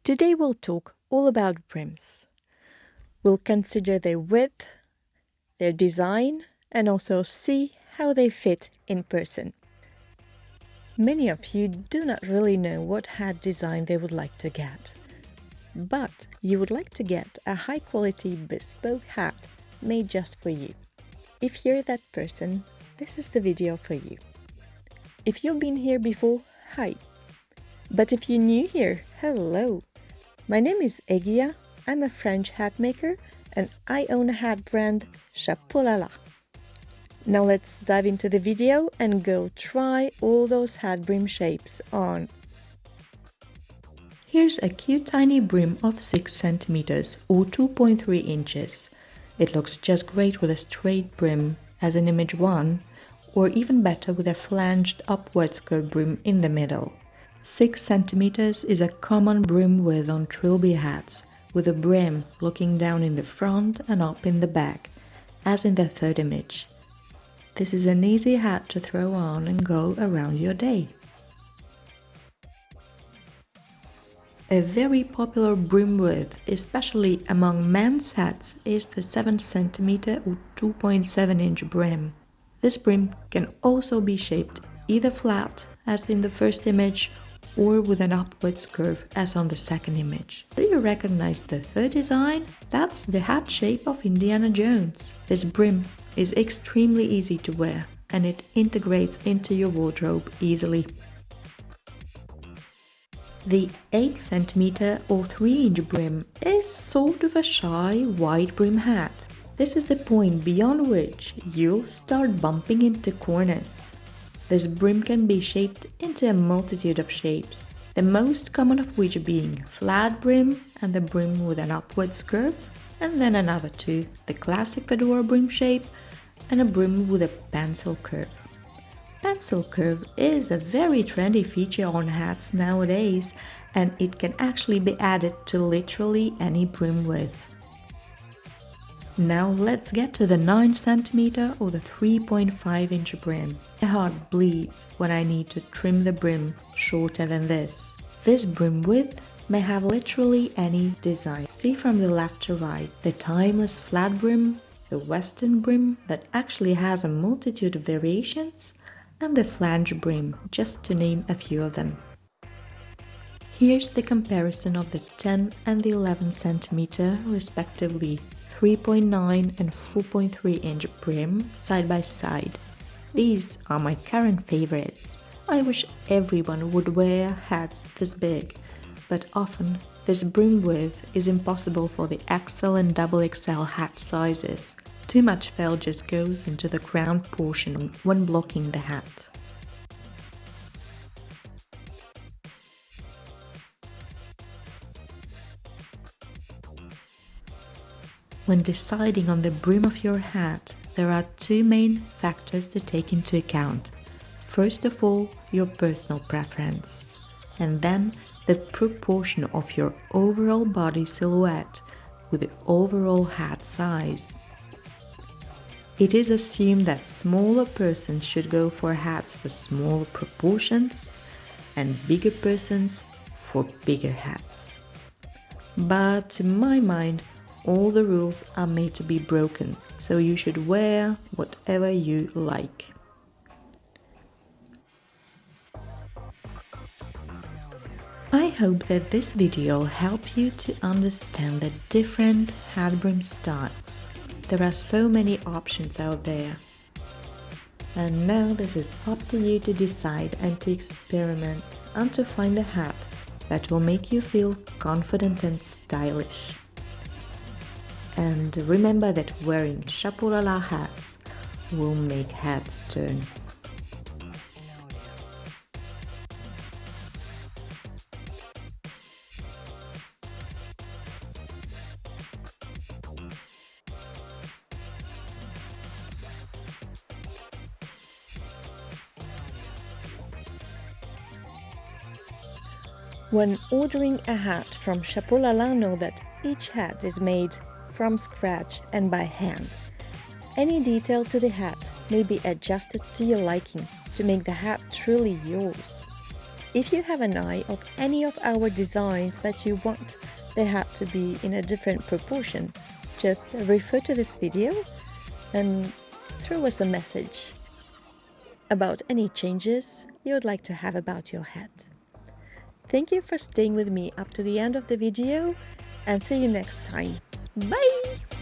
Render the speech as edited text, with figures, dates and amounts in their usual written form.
Today we'll talk all about brims. We'll consider their width, their design, and also see how they fit in person. Many of you do not really know what hat design they would like to get, but you would like to get a high-quality bespoke hat made just for you. If you're that person, this is the video for you. If you've been here before, hi. But if you're new here, hello. My name is Egia, I'm a French hat maker, and I own a hat brand, CHAPOLALA. Now let's dive into the video and go try all those hat brim shapes on. Here's a cute tiny brim of 6 centimeters or 2.3 inches. It looks just great with a straight brim as in image 1, or even better with a flanged upwards curved brim in the middle. 6 centimeters is a common brim width on trilby hats, with a brim looking down in the front and up in the back, as in the third image. This is an easy hat to throw on and go around your day. A very popular brim width, especially among men's hats, is the 7 cm or 2.7 inch brim. This brim can also be shaped either flat, as in the first image, or with an upwards curve, as on the second image. Do you recognize the third design? That's the hat shape of Indiana Jones. This brim is extremely easy to wear, and it integrates into your wardrobe easily. The 8 cm or 3 inch brim is sort of a shy wide brim hat. This is the point beyond which you'll start bumping into corners. This brim can be shaped into a multitude of shapes, the most common of which being flat brim and the brim with an upwards curve, and then another two, the classic fedora brim shape and a brim with a pencil curve. Pencil curve is a very trendy feature on hats nowadays, and it can actually be added to literally any brim width. Now let's get to the 9 cm or the 3.5 inch brim. My heart bleeds when I need to trim the brim shorter than this. This brim width may have literally any design. See from the left to right, the timeless flat brim, the western brim that actually has a multitude of variations, and the flange brim, just to name a few of them. Here's the comparison of the 10 and the 11 cm, respectively 3.9 and 4.3 inch brim side by side. These are my current favorites. I wish everyone would wear hats this big, but often this brim width is impossible for the XL and XXL hat sizes. Too much felt just goes into the crown portion when blocking the hat. When deciding on the brim of your hat, there are two main factors to take into account. First of all, your personal preference, and then the proportion of your overall body silhouette with the overall hat size. It is assumed that smaller persons should go for hats for smaller proportions and bigger persons for bigger hats. But to my mind, all the rules are made to be broken, so you should wear whatever you like. I hope that this video will help you to understand the different hat brim styles. There are so many options out there. And now this is up to you to decide and to experiment and to find a hat that will make you feel confident and stylish. And remember that wearing CHAPOLALA hats will make heads turn. When ordering a hat from CHAPOLALA, know that each hat is made from scratch and by hand. Any detail to the hat may be adjusted to your liking to make the hat truly yours. If you have an eye of any of our designs that you want they have to be in a different proportion, just refer to this video and throw us a message about any changes you would like to have about your head. Thank you for staying with me up to the end of the video and see you next time. Bye!